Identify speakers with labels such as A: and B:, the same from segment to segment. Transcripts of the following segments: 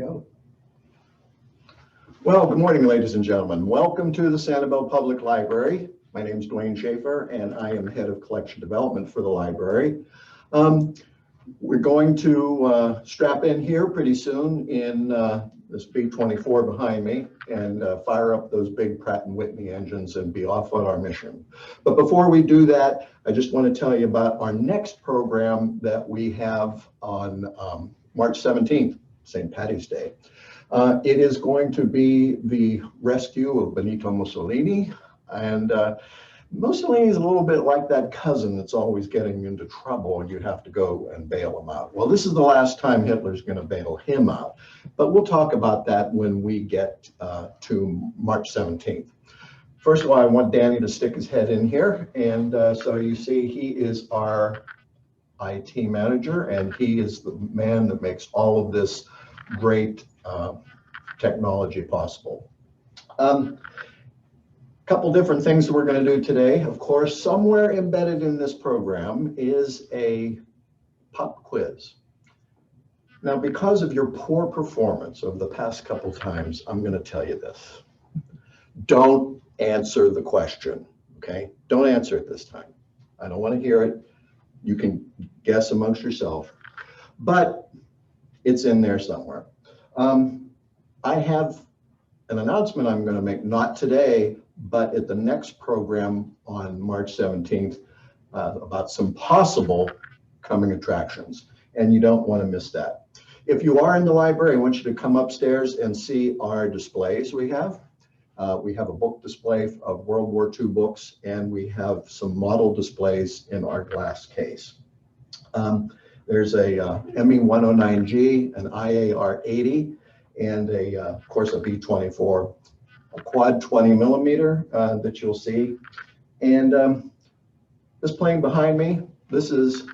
A: go. Well, good morning, ladies and gentlemen. Welcome to the Sanibel Public Library. My name is Duane Shaffer, and I am head of collection development for the library. We're going to strap in here pretty soon in this B-24 behind me and fire up those big Pratt & Whitney engines and be off on our mission. But before we do that, I just want to tell you about our next program that we have on March 17th, St. Paddy's Day. It is going to be the rescue of Benito Mussolini. And Mussolini is a little bit like that cousin that's always getting into trouble and you have to go and bail him out. Well, this is the last time Hitler's going to bail him out. But we'll talk about that when we get to March 17th. First of all, I want Danny to stick his head in here. And so you see he is our IT manager, and he is the man that makes all of this great technology possible. Couple different things that we're going to do today. Of course, somewhere embedded in this program is a pop quiz. Now, because of your poor performance of the past couple times, I'm going to tell you this. Don't answer the question, okay? Don't answer it this time. I don't want to hear it. You can guess amongst yourself, but it's in there somewhere. I have an announcement I'm going to make, not today, but at the next program on March 17th about some possible coming attractions, and you don't want to miss that. If you are in the library, I want you to come upstairs and see our displays we have. We have a book display of World War II books, and we have some model displays in our glass case. There's a ME-109G, an IAR-80, and of course, a B-24, a quad 20 millimeter that you'll see. And this plane behind me, this is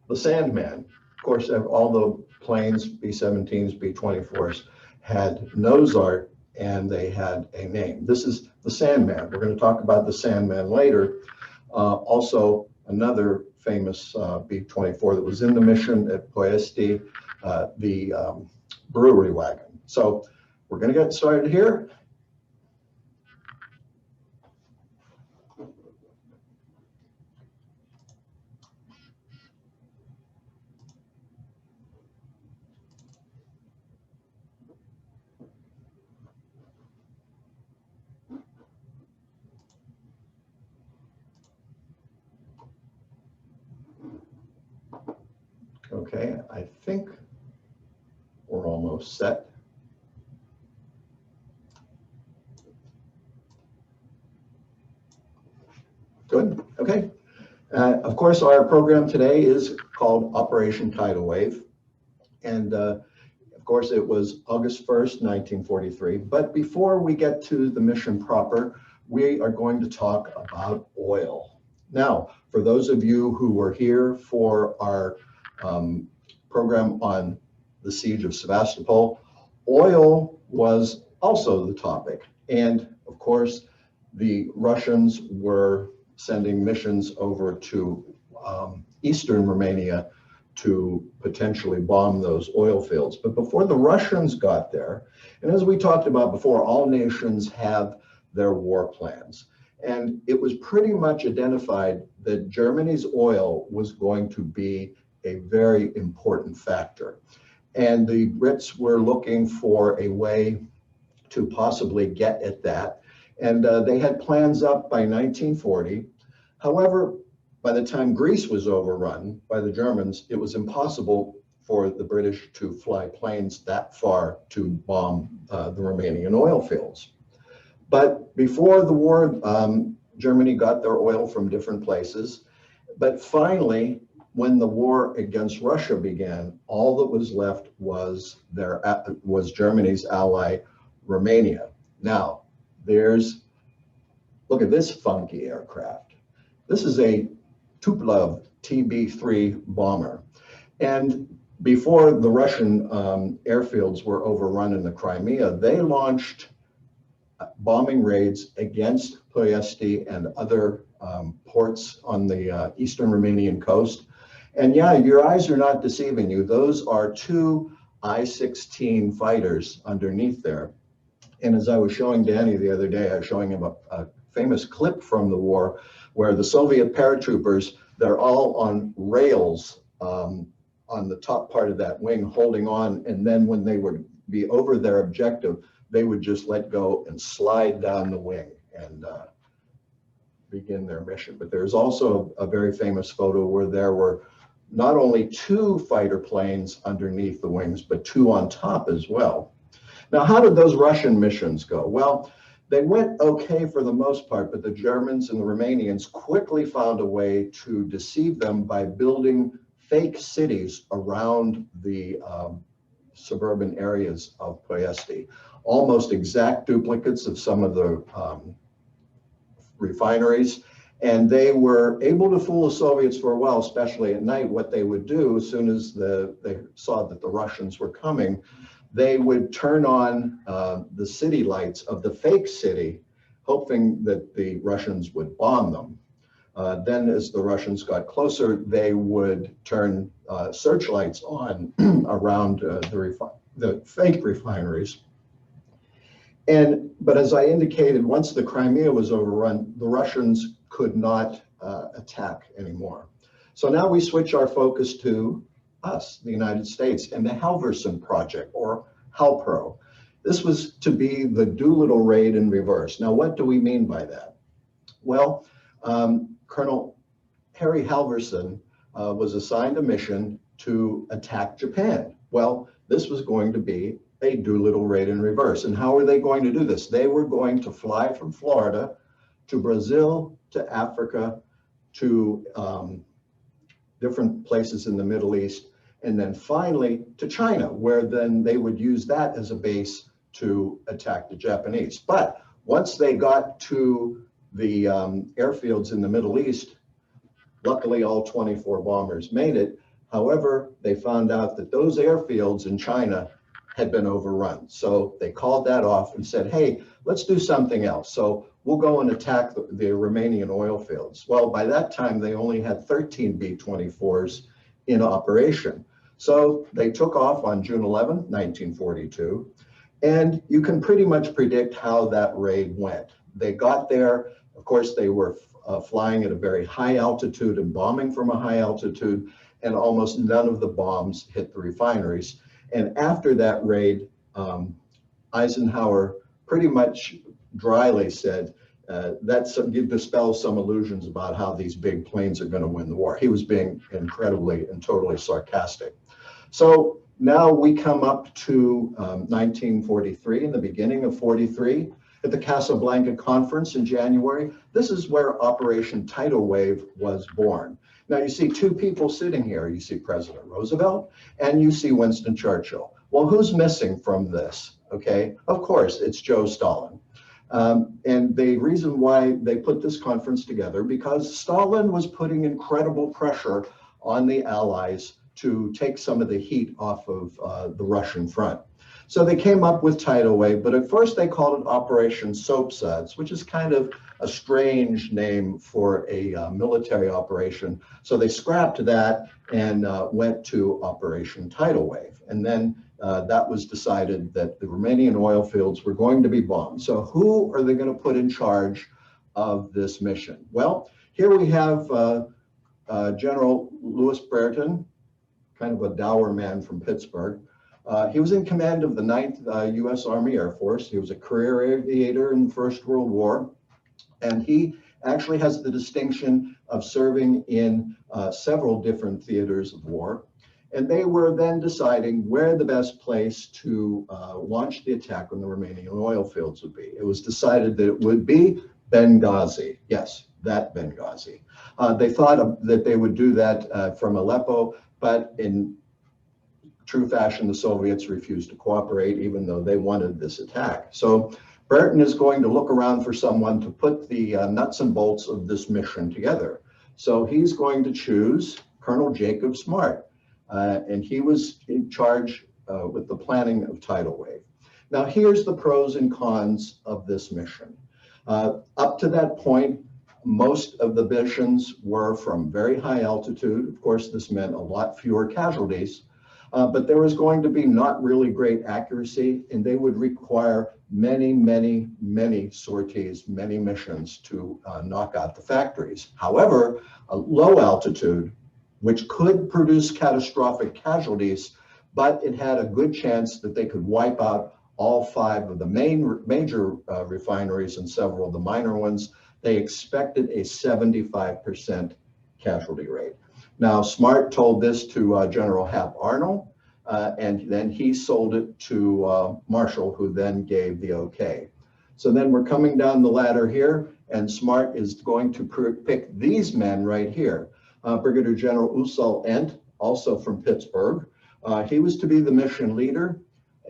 A: the Sandman. Of course, all the planes, B-17s, B-24s, had nose art and they had a name. This is the Sandman. We're going to talk about the Sandman later. Also, another famous B-24 that was in the mission at Ploiesti, the brewery wagon. So we're going to get started here. Okay, I think we're almost set. Good, okay. Of course, our program today is called Operation Tidal Wave. And of course, it was August 1st, 1943. But before we get to the mission proper, we are going to talk about oil. Now, for those of you who were here for our program on the siege of Sevastopol, oil was also the topic. And of course, the Russians were sending missions over to eastern Romania to potentially bomb those oil fields. But before the Russians got there, and as we talked about before, all nations have their war plans. And it was pretty much identified that Germany's oil was going to be a very important factor. And the Brits were looking for a way to possibly get at that. And they had plans up by 1940. However, by the time Greece was overrun by the Germans, it was impossible for the British to fly planes that far to bomb the Romanian oil fields. But before the war, Germany got their oil from different places. But finally, when the war against Russia began, all that was left was Germany's ally, Romania. Now, look at this funky aircraft. This is a Tupolev TB-3 bomber. And before the Russian airfields were overrun in the Crimea, they launched bombing raids against Ploiesti and other ports on the eastern Romanian coast. And yeah, your eyes are not deceiving you. Those are two I-16 fighters underneath there. And as I was showing Danny the other day, I was showing him a famous clip from the war where the Soviet paratroopers, they're all on rails on the top part of that wing holding on. And then when they would be over their objective, they would just let go and slide down the wing and begin their mission. But there's also a very famous photo where there were not only 2 fighter planes underneath the wings, but 2 on top as well. Now, how did those Russian missions go? Well, they went okay for the most part, but the Germans and the Romanians quickly found a way to deceive them by building fake cities around the suburban areas of Ploiesti, almost exact duplicates of some of the refineries. And they were able to fool the Soviets for a while, especially at night. What they would do as soon as they saw that the Russians were coming, they would turn on the city lights of the fake city, hoping that the Russians would bomb them. Then as the Russians got closer, they would turn searchlights on around the fake refineries. But as I indicated, once the Crimea was overrun, the Russians could not attack anymore. So now we switch our focus to us, the United States, and the Halverson Project, or HALPRO. This was to be the Doolittle raid in reverse. Now, what do we mean by that? Well, Colonel Harry Halverson was assigned a mission to attack Japan. Well, this was going to be a Doolittle raid in reverse. And how were they going to do this? They were going to fly from Florida to Brazil, to Africa, to different places in the Middle East, and then finally to China, where then they would use that as a base to attack the Japanese. But once they got to the airfields in the Middle East, luckily all 24 bombers made it. However, they found out that those airfields in China had been overrun. So they called that off and said, hey, let's do something else. So we'll go and attack the Romanian oil fields. Well, by that time, they only had 13 B-24s in operation. So they took off on June 11, 1942. And you can pretty much predict how that raid went. They got there. Of course, they were flying at a very high altitude and bombing from a high altitude, and almost none of the bombs hit the refineries. And after that raid, Eisenhower pretty much dryly said, that dispels some illusions about how these big planes are going to win the war. He was being incredibly and totally sarcastic. So now we come up to 1943, in the beginning of 43, at the Casablanca Conference in January. This is where Operation Tidal Wave was born. Now you see 2 people sitting here. You see President Roosevelt and you see Winston Churchill. Well, who's missing from this? Okay, of course, it's Joe Stalin. And the reason why they put this conference together, because Stalin was putting incredible pressure on the Allies to take some of the heat off of the Russian front. So they came up with Tidal Wave, but at first they called it Operation Soapsuds, which is kind of a strange name for a military operation. So they scrapped that and went to Operation Tidal Wave. And then that was decided that the Romanian oil fields were going to be bombed. So who are they going to put in charge of this mission? Well, here we have General Louis Berton, kind of a dour man from Pittsburgh. He was in command of the 9th U.S. Army Air Force. He was a career aviator in the First World War. And he actually has the distinction of serving in several different theaters of war. And they were then deciding where the best place to launch the attack on the Romanian oil fields would be. It was decided that it would be Benghazi. Yes, that Benghazi. They thought that they would do that from Aleppo, but in true fashion, the Soviets refused to cooperate, even though they wanted this attack. So Berton is going to look around for someone to put the nuts and bolts of this mission together. So he's going to choose Colonel Jacob Smart, and he was in charge with the planning of Tidal Wave. Now, here's the pros and cons of this mission. Up to that point, most of the missions were from very high altitude. Of course, this meant a lot fewer casualties. But there was going to be not really great accuracy, and they would require many, many, many sorties, many missions to knock out the factories. However, a low altitude, which could produce catastrophic casualties, but it had a good chance that they could wipe out all 5 of the major refineries and several of the minor ones. They expected a 75% casualty rate. Now, Smart told this to General Hap Arnold, and then he sold it to Marshall, who then gave the okay. So then we're coming down the ladder here, and Smart is going to pick these men right here. Brigadier General Ussel Ent, also from Pittsburgh. He was to be the mission leader,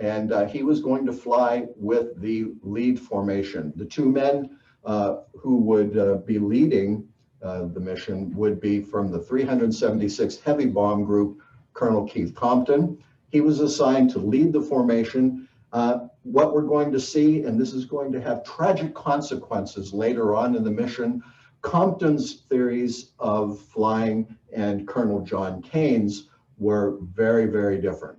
A: and he was going to fly with the lead formation. The 2 men who would be leading the mission would be from the 376 Heavy Bomb Group, Colonel Keith Compton. He was assigned to lead the formation. What we're going to see, and this is going to have tragic consequences later on in the mission, Compton's theories of flying and Colonel John Kane's were very, very different.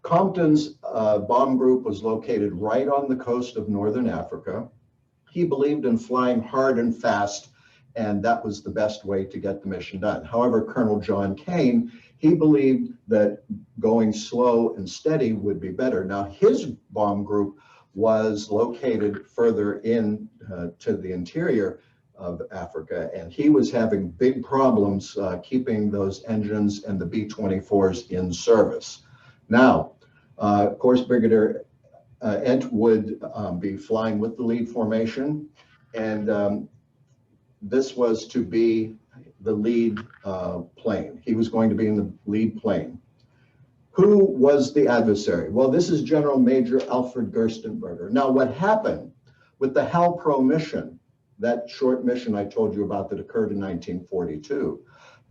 A: Compton's bomb group was located right on the coast of Northern Africa. He believed in flying hard and fast, and that was the best way to get the mission done. However, Colonel John Kane, he believed that going slow and steady would be better. Now, his bomb group was located further in to the interior of Africa, and he was having big problems keeping those engines and the B-24s in service. Now, of course, Brigadier Ent would be flying with the lead formation, and this was to be the lead plane. He was going to be in the lead plane. Who was the adversary? Well, this is General Major Alfred Gerstenberger. Now, what happened with the HALPRO mission, that short mission I told you about that occurred in 1942,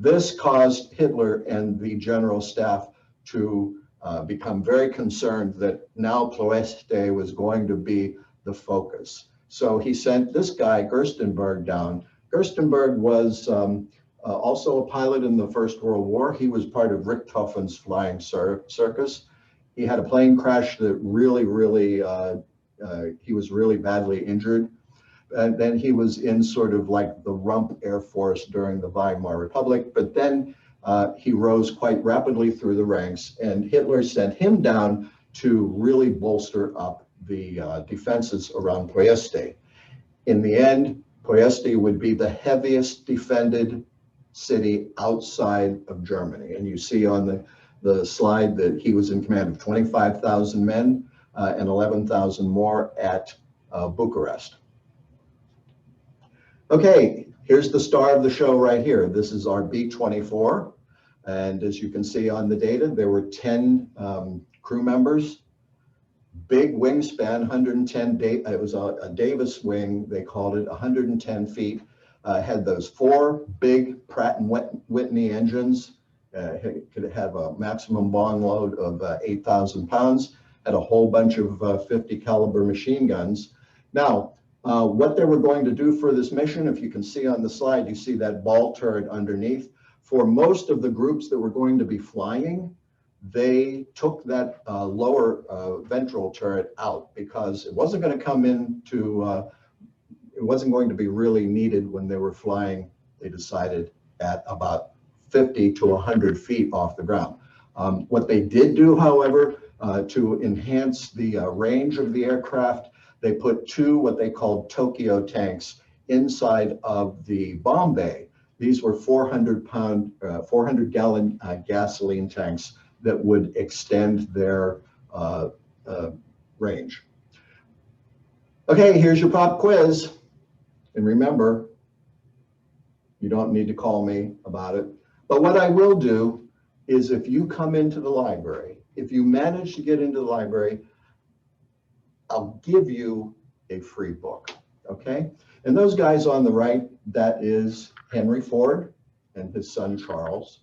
A: this caused Hitler and the general staff to become very concerned that now Ploeste was going to be the focus. So he sent this guy, Gerstenberg, down. Gerstenberg was also a pilot in the First World War. He was part of Richthofen's flying circus. He had a plane crash that really, he was really badly injured. And then he was in sort of like the rump Air Force during the Weimar Republic. But then he rose quite rapidly through the ranks, and Hitler sent him down to really bolster up the defenses around Ploeste. In the end, Ploeste would be the heaviest defended city outside of Germany. And you see on the slide that he was in command of 25,000 men and 11,000 more at Bucharest. Okay, here's the star of the show right here. This is our B-24. And as you can see on the data, there were 10 crew members. Big wingspan, 110, it was a Davis wing, they called it, 110 feet. Had those 4 big Pratt & Whitney engines. Could have a maximum bomb load of 8,000 pounds. Had a whole bunch of 50 caliber machine guns. Now, what they were going to do for this mission, if you can see on the slide, you see that ball turret underneath. For most of the groups that were going to be flying, they took that lower ventral turret out because it wasn't going to come into, it wasn't going to be really needed when they were flying, they decided, at about 50 to 100 feet off the ground. What they did do, however, to enhance the range of the aircraft, they put 2 what they called Tokyo tanks inside of the bomb bay. These were 400-gallon gasoline tanks that would extend their range. Okay, here's your pop quiz. And remember, you don't need to call me about it. But what I will do is if you come into the library, if you manage to get into the library, I'll give you a free book, okay? And those guys on the right, that is Henry Ford and his son Charles.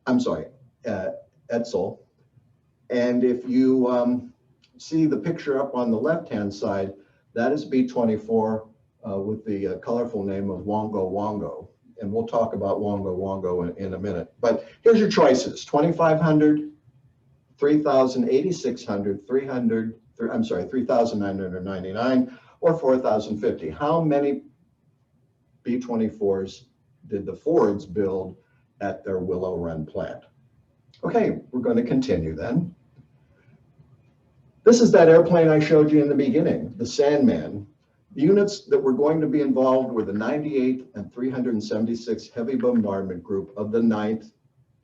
A: I'm sorry, Edsel. And if you see the picture up on the left-hand side, that is B-24 with the colorful name of Wongo Wongo. and we'll talk about Wongo Wongo in a minute. But here's your choices: 2,500, 3,000, 8,600, 300. I'm sorry, 3,999 or 4,050. How many B-24s did the Fords build at their Willow Run plant? Okay, we're going to continue then. This is that airplane I showed you in the beginning, the Sandman. The units that were going to be involved were the 98th and 376th Heavy Bombardment Group of the 9th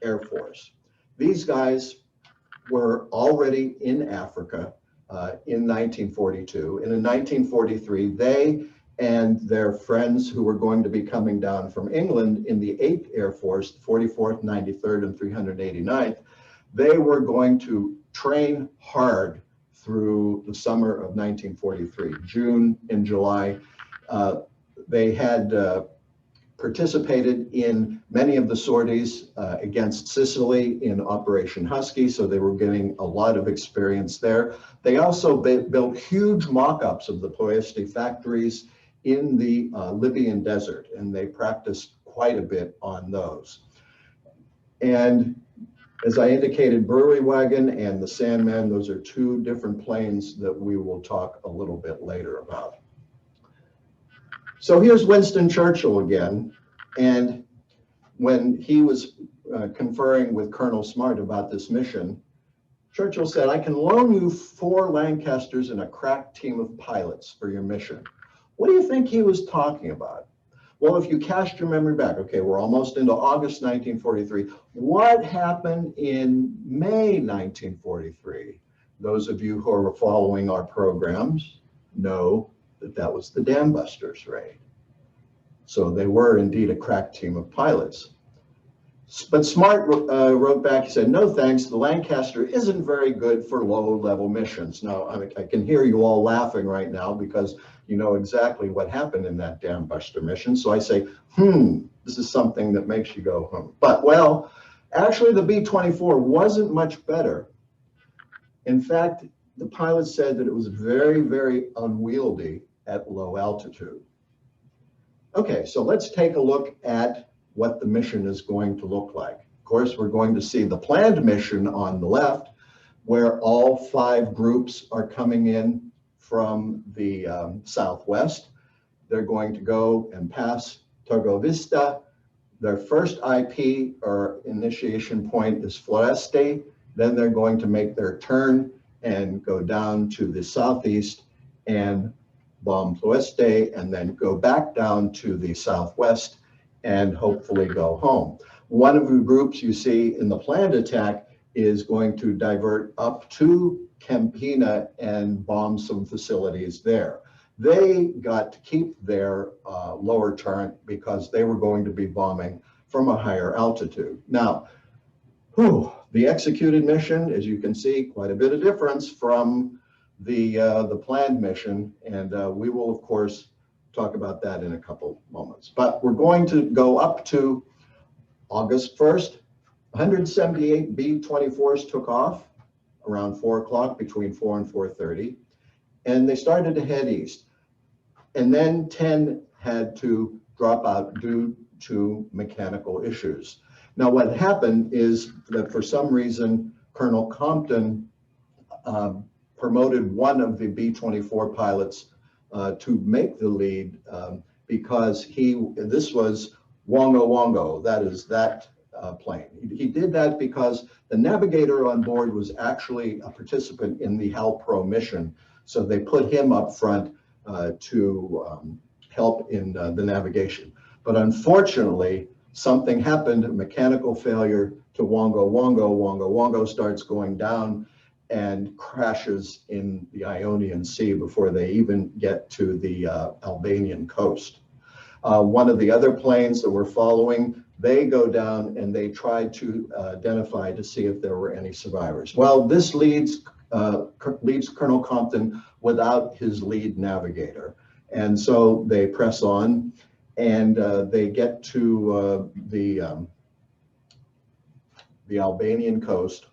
A: Air Force. These guys were already in Africa in 1942. And in 1943, they and their friends who were going to be coming down from England in the 8th Air Force, 44th, 93rd, and 389th, they were going to train hard through the summer of 1943, June and July. They had participated in many of the sorties against Sicily in Operation Husky, so they were getting a lot of experience there. They also built huge mock-ups of the Ploesti factories in the Libyan desert, and they practiced quite a bit on those. And as I indicated, Brewery Wagon and the Sandman, those are two different planes that we will talk a little bit later about. So here's Winston Churchill again. And when he was conferring with Colonel Smart about this mission, Churchill said, "I can loan you 4 Lancasters and a crack team of pilots for your mission." What do you think he was talking about? Well, if you cast your memory back, okay, we're almost into August 1943. What happened in May 1943? Those of you who are following our programs know that that was the Dam Busters raid. So they were indeed a crack team of pilots. But Smart wrote back, he said, "No thanks, the Lancaster isn't very good for low-level missions." Now, I can hear you all laughing right now because you know exactly what happened in that Dam Buster mission. So I say, this is something that makes you go, But, well, actually the B-24 wasn't much better. In fact, the pilots said that it was very, very unwieldy at low altitude. Okay, so let's take a look at what the mission is going to look like. Of course, we're going to see the planned mission on the left, where all 5 groups are coming in from the southwest. They're going to go and pass Torgovista. Their first IP or initiation point is Floreste. Then they're going to make their turn and go down to the southeast and bomb Floreste, and then go back down to the southwest and hopefully go home. One of the groups you see in the planned attack is going to divert up to Campina and bomb some facilities there. They got to keep their lower turret because they were going to be bombing from a higher altitude. Now, the executed mission, as you can see, quite a bit of difference from the planned mission, and we will, of course, talk about that in a couple moments. But we're going to go up to August 1st. 178 B-24s took off around 4 o'clock, between 4 and 4:30, and they started to head east. And then 10 had to drop out due to mechanical issues. Now, what happened is that for some reason, Colonel Compton promoted one of the B-24 pilots to make the lead because this was Wongo Wongo, that is that plane. He did that because the navigator on board was actually a participant in the HAL Pro mission. So they put him up front to help in the navigation. But unfortunately, something happened, a mechanical failure to Wongo Wongo. Wongo Wongo starts going down and crashes in the Ionian Sea before they even get to the Albanian coast. One of the other planes that we're following, they go down and they try to identify to see if there were any survivors. Well, this leaves Colonel Compton without his lead navigator. And so they press on and they get to the Albanian coast.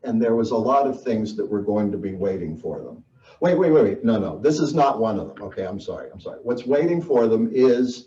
A: And there was a lot of things that were going to be waiting for them. Wait. No. This is not one of them. Okay, I'm sorry. What's waiting for them is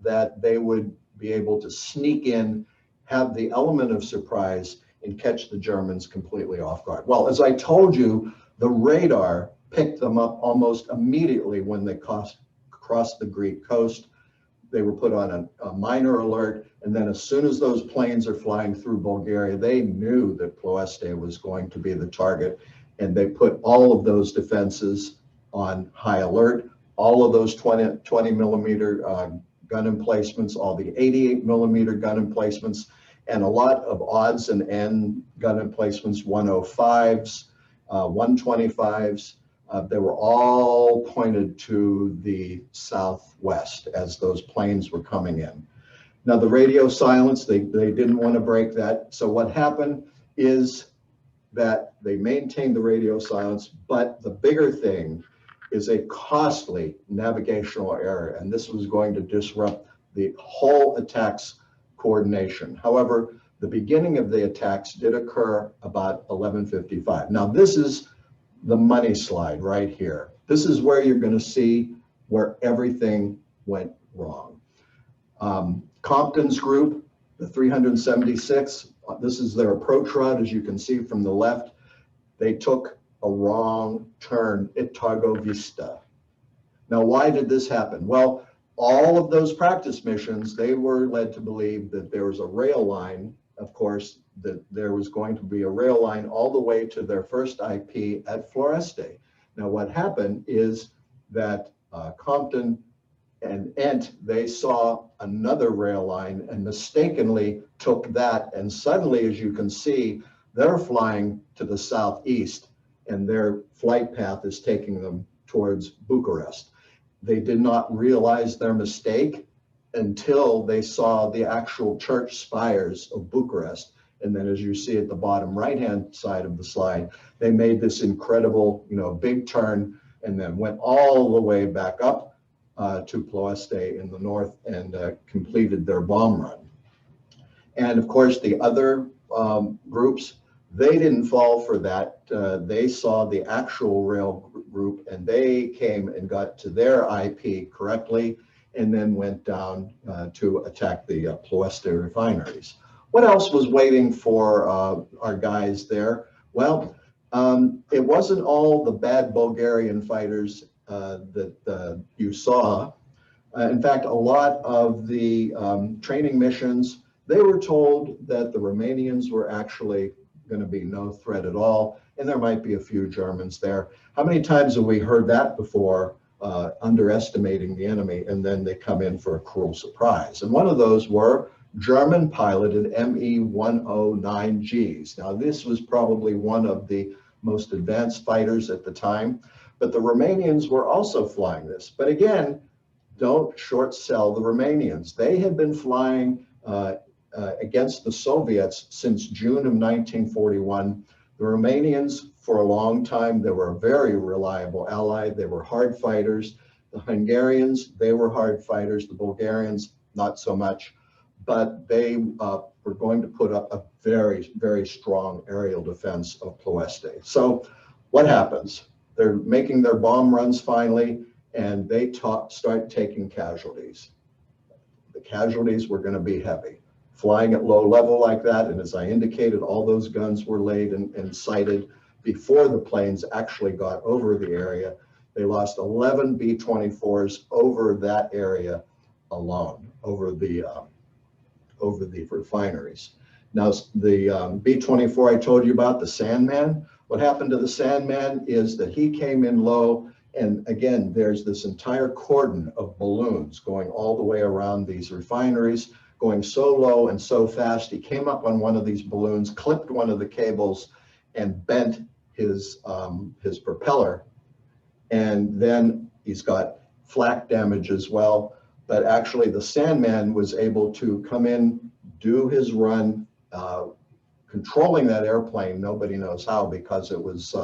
A: that they would be able to sneak in, have the element of surprise, and catch the Germans completely off guard. Well, as I told you, the radar picked them up almost immediately when they crossed the Greek coast. They were put on a minor alert, and then as soon as those planes are flying through Bulgaria, they knew that Ploeste was going to be the target, and they put all of those defenses on high alert. All of those 20 millimeter gun emplacements, all the 88 millimeter gun emplacements, and a lot of odds and end gun emplacements, 105s, 125s. They were all pointed to the southwest as those planes were coming in. Now the radio silence, they didn't want to break that. So what happened is that they maintained the radio silence, but the bigger thing is a costly navigational error, and this was going to disrupt the whole attack's coordination. However, the beginning of the attacks did occur about 11:55. Now this is the money slide right here. This is where you're going to see where everything went wrong. Compton's group, the 376, this is their approach route, as you can see from the left. They took a wrong turn at Targo Vista. Now, why did this happen? Well, all of those practice missions, they were led to believe that there was a rail line, of course, that there was going to be a rail line all the way to their first IP at Floreste. Now, what happened is that Compton and Ent, they saw another rail line and mistakenly took that. And suddenly, as you can see, they're flying to the southeast and their flight path is taking them towards Bucharest. They did not realize their mistake until they saw the actual church spires of Bucharest. And then as you see at the bottom right-hand side of the slide, they made this incredible, big turn and then went all the way back up to Ploeste in the north and completed their bomb run. And of course, the other groups, they didn't fall for that. They saw the actual rail group and they came and got to their IP correctly and then went down to attack the Ploeste refineries. What else was waiting for our guys there? Well, it wasn't all the bad Bulgarian fighters that you saw. In fact, a lot of the training missions, they were told that the Romanians were actually going to be no threat at all, and there might be a few Germans there. How many times have we heard that before, underestimating the enemy, and then they come in for a cruel surprise? And one of those were German-piloted Me-109Gs. Now, this was probably one of the most advanced fighters at the time, but the Romanians were also flying this. But again, don't short sell the Romanians. They had been flying against the Soviets since June of 1941. The Romanians, for a long time, they were a very reliable ally. They were hard fighters. The Hungarians, they were hard fighters. The Bulgarians, not so much. But they were going to put up a very, very strong aerial defense of Ploeste. So what happens? They're making their bomb runs finally, and they start taking casualties. The casualties were going to be heavy. Flying at low level like that, and as I indicated, all those guns were laid and sighted before the planes actually got over the area. They lost 11 B-24s over that area alone, over the refineries. Now, the B-24 I told you about, the Sandman, what happened to the Sandman is that he came in low, and again, there's this entire cordon of balloons going all the way around these refineries, going so low and so fast. He came up on one of these balloons, clipped one of the cables, and bent his propeller. And then he's got flak damage as well. But actually, the Sandman was able to come in, do his run, controlling that airplane. Nobody knows how, because it was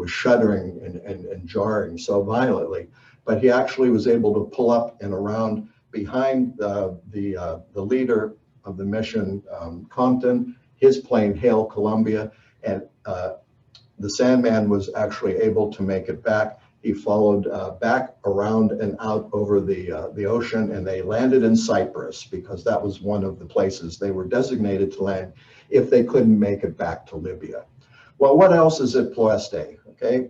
A: shuddering and jarring so violently. But he actually was able to pull up and around behind the leader of the mission, Compton, his plane, Hail Columbia, and the Sandman was actually able to make it back. He followed back around and out over the ocean, and they landed in Cyprus because that was one of the places they were designated to land if they couldn't make it back to Libya. Well, what else is at Ploeste? Okay,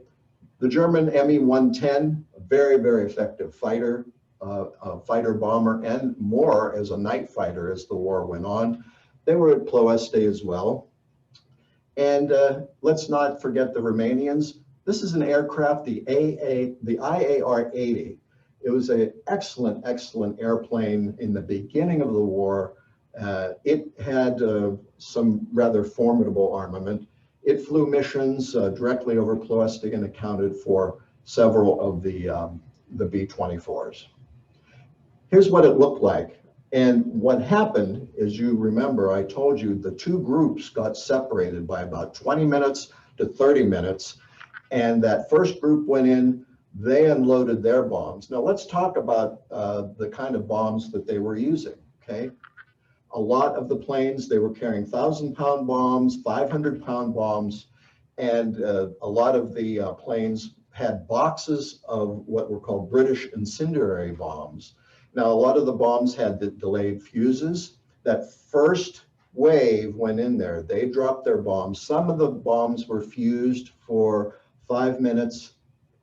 A: the German Me-110, a very, very effective fighter, a fighter bomber, and more as a night fighter as the war went on. They were at Ploeste as well. And let's not forget the Romanians. This is an aircraft, the IAR-80. It was an excellent, excellent airplane in the beginning of the war. It had some rather formidable armament. It flew missions directly over Ploeste and accounted for several of the B-24s. Here's what it looked like. And what happened is, you remember, I told you the two groups got separated by about 20 minutes to 30 minutes. And that first group went in, they unloaded their bombs. Now let's talk about the kind of bombs that they were using, okay? A lot of the planes, they were carrying 1,000-pound bombs, 500-pound bombs, and a lot of the planes had boxes of what were called British incendiary bombs. Now, a lot of the bombs had the delayed fuses. That first wave went in there. They dropped their bombs. Some of the bombs were fused for 5 minutes,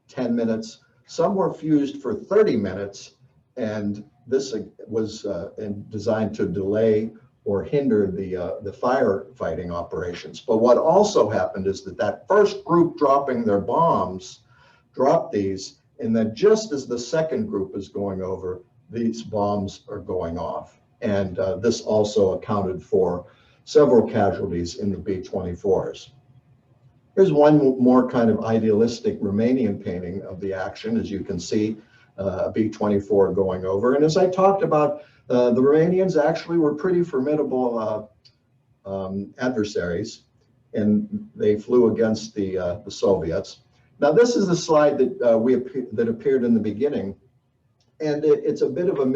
A: 10 minutes. Some were fused for 30 minutes, and this was designed to delay or hinder the firefighting operations. But what also happened is that first group dropping their bombs dropped these, and then just as the second group is going over, these bombs are going off. And this also accounted for several casualties in the B-24s. Here's one more kind of idealistic Romanian painting of the action. As you can see, a B-24 going over. And as I talked about, the Romanians actually were pretty formidable adversaries, and they flew against the Soviets. Now, this is the slide that appeared in the beginning. And it's a bit of a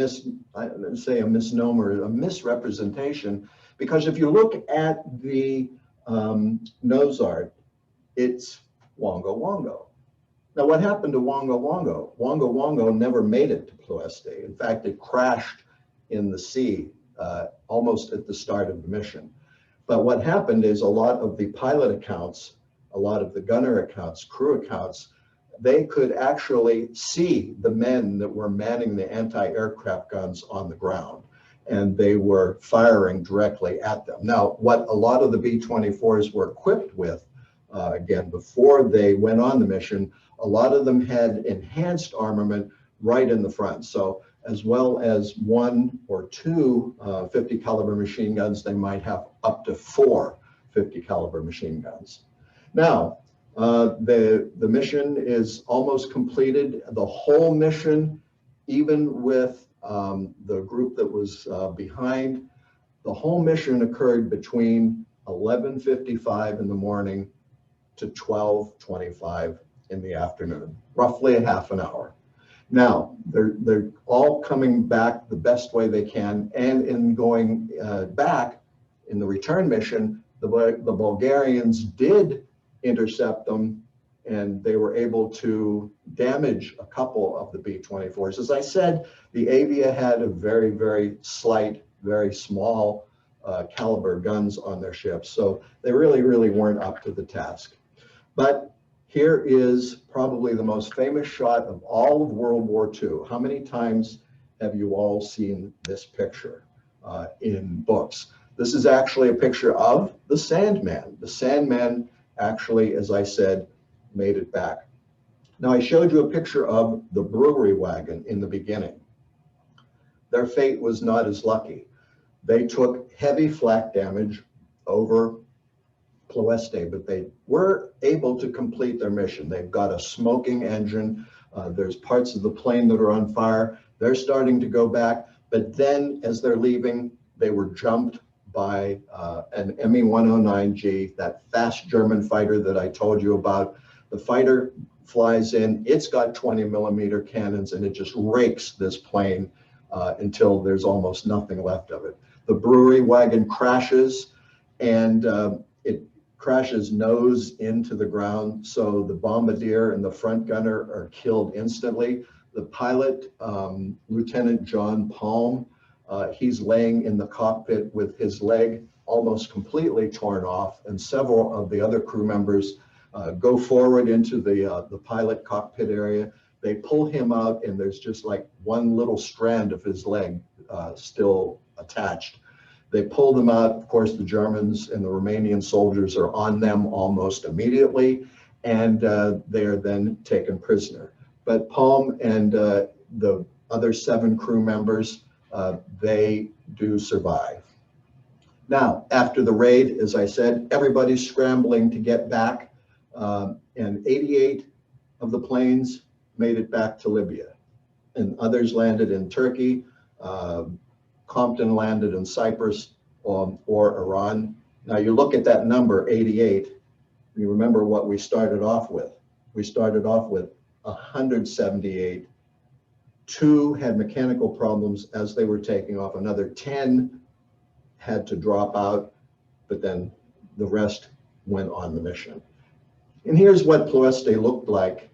A: misnomer, a misrepresentation, because if you look at the nose art, it's Wongo Wongo. Now, what happened to Wongo Wongo? Wongo Wongo never made it to Ploeste. In fact, it crashed in the sea almost at the start of the mission. But what happened is a lot of the pilot accounts, a lot of the gunner accounts, crew accounts, they could actually see the men that were manning the anti-aircraft guns on the ground, and they were firing directly at them. Now, what a lot of the B-24s were equipped with, again, before they went on the mission, a lot of them had enhanced armament right in the front. So as well as 1 or 2 50 caliber machine guns, they might have up to 4 50 caliber machine guns. Now, the mission is almost completed. The whole mission, even with the group that was behind, the whole mission occurred between 11:55 in the morning to 12:25 in the afternoon, roughly a half an hour. Now, they're all coming back the best way they can, and in going back in the return mission, the Bulgarians did intercept them, and they were able to damage a couple of the B-24s. As I said, the Avia had a very, very slight, very small caliber guns on their ships, so they really, really weren't up to the task. But here is probably the most famous shot of all of World War II. How many times have you all seen this picture in books? This is actually a picture of the Sandman. The Sandman actually, as I said, made it back. Now, I showed you a picture of the brewery wagon in the beginning. Their fate was not as lucky. They took heavy flak damage over Ploeste, but they were able to complete their mission. They've got a smoking engine. There's parts of the plane that are on fire. They're starting to go back, but then as they're leaving, they were jumped by an Me-109G, that fast German fighter that I told you about. The fighter flies in, it's got 20-millimeter cannons, and it just rakes this plane until there's almost nothing left of it. The brewery wagon crashes, and crashes nose into the ground. So the bombardier and the front gunner are killed instantly. The pilot, Lieutenant John Palm, he's laying in the cockpit with his leg almost completely torn off, and several of the other crew members go forward into the pilot cockpit area. They pull him out, and there's just like one little strand of his leg still attached. They pull them out. Of course, the Germans and the Romanian soldiers are on them almost immediately, and they are then taken prisoner. But Palm and the other 7 crew members, they do survive. Now, after the raid, as I said, everybody's scrambling to get back, and 88 of the planes made it back to Libya, and others landed in Turkey. Compton landed in Cyprus or Iran. Now you look at that number, 88, you remember what we started off with. We started off with 178. 2 had mechanical problems as they were taking off. Another 10 had to drop out, but then the rest went on the mission. And here's what Ploeste looked like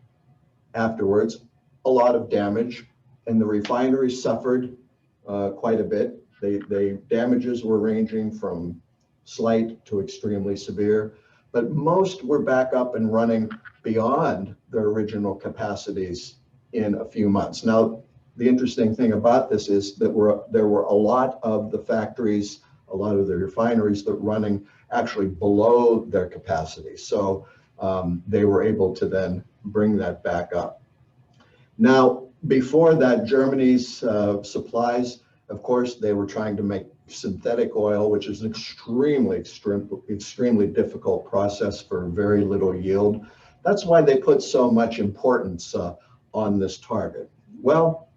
A: afterwards. A lot of damage, and the refinery suffered quite a bit. They damages were ranging from slight to extremely severe, but most were back up and running beyond their original capacities in a few months. Now, the interesting thing about this is that there were a lot of the factories, a lot of the refineries that were running actually below their capacity. So they were able to then bring that back up. Now, before that, Germany's supplies, of course, they were trying to make synthetic oil, which is an extremely difficult process for very little yield. That's why they put so much importance on this target. Well,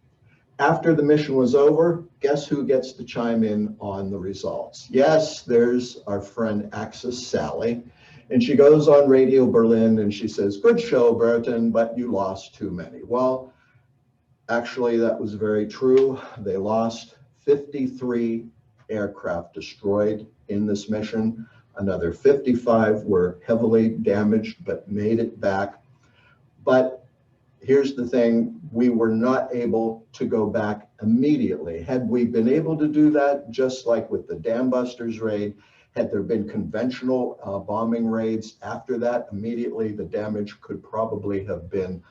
A: after the mission was over, guess who gets to chime in on the results? Yes, there's our friend Axis Sally, and she goes on Radio Berlin and she says, "Good show, Berton, but you lost too many." Well, actually, that was very true. They lost 53 aircraft destroyed in this mission. Another 55 were heavily damaged but made it back. But here's the thing, we were not able to go back immediately. Had we been able to do that, just like with the Dam Busters raid, had there been conventional bombing raids after that, immediately the damage could probably have been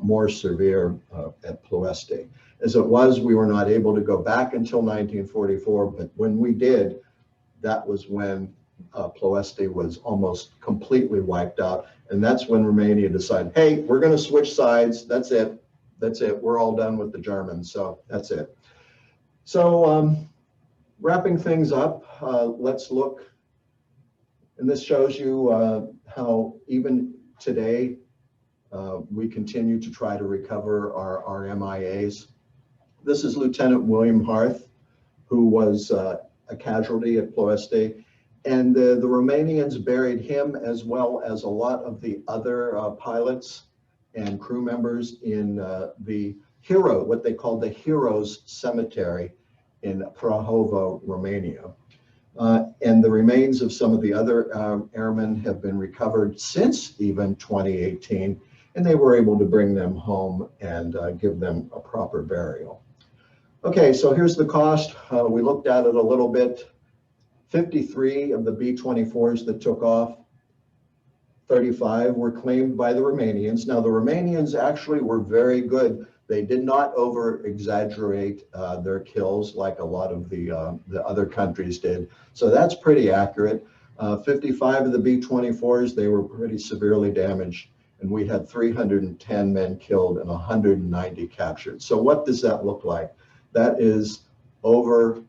A: more severe at Ploeste. As it was, we were not able to go back until 1944, but when we did, that was when Ploeste was almost completely wiped out. And that's when Romania decided, hey, we're going to switch sides. That's it. That's it. We're all done with the Germans. So that's it. So wrapping things up, let's look. And this shows you how even today, we continue to try to recover our MIAs. This is Lieutenant William Harth, who was a casualty at Ploeste. And the Romanians buried him as well as a lot of the other pilots and crew members in the hero, what they call the Heroes Cemetery in Prahova, Romania. And the remains of some of the other airmen have been recovered since even 2018, and they were able to bring them home and give them a proper burial. Okay, so here's the cost. We looked at it a little bit. 53 of the B-24s that took off, 35 were claimed by the Romanians. Now, the Romanians actually were very good. They did not over-exaggerate their kills like a lot of the other countries did. So that's pretty accurate. 55 of the B-24s, they were pretty severely damaged. And we had 310 men killed and 190 captured. So what does that look like? That is over,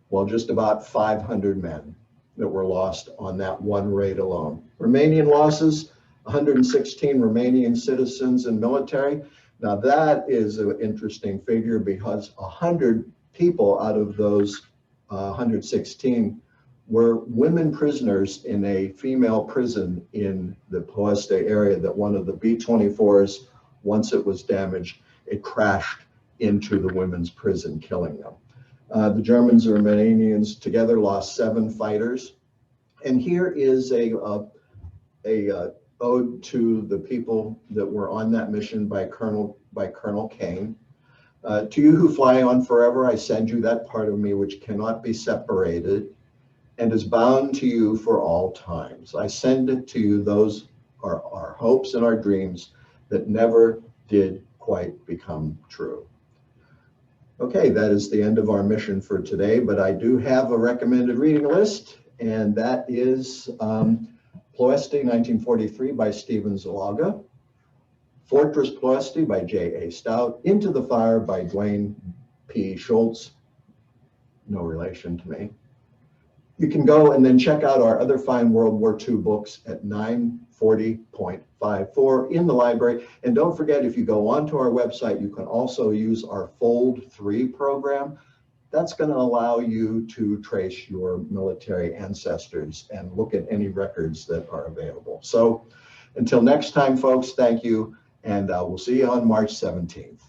A: well, just about 500 men that were lost on that one raid alone. Romanian losses, 116 Romanian citizens and military. Now that is an interesting figure because 100 people out of those 116 were women prisoners in a female prison in the Ploeste area that one of the B-24s, once it was damaged, it crashed into the women's prison, killing them. The Germans and Romanians together lost 7 fighters, And here is a ode to the people that were on that mission by Colonel Kane. To you who fly on forever, I send you that part of me which cannot be separated and is bound to you for all times. I send it to you, those are our hopes and our dreams that never did quite become true. Okay, that is the end of our mission for today, but I do have a recommended reading list, and that is Ploesti, 1943 by Stephen Zalaga, Fortress Ploesti by J.A. Stout, Into the Fire by Duane P. Schultz, no relation to me. You can go and then check out our other fine World War II books at 940.54 in the library. And don't forget, if you go onto our website, you can also use our Fold 3 program. That's going to allow you to trace your military ancestors and look at any records that are available. So until next time, folks, thank you, and we'll see you on March 17th.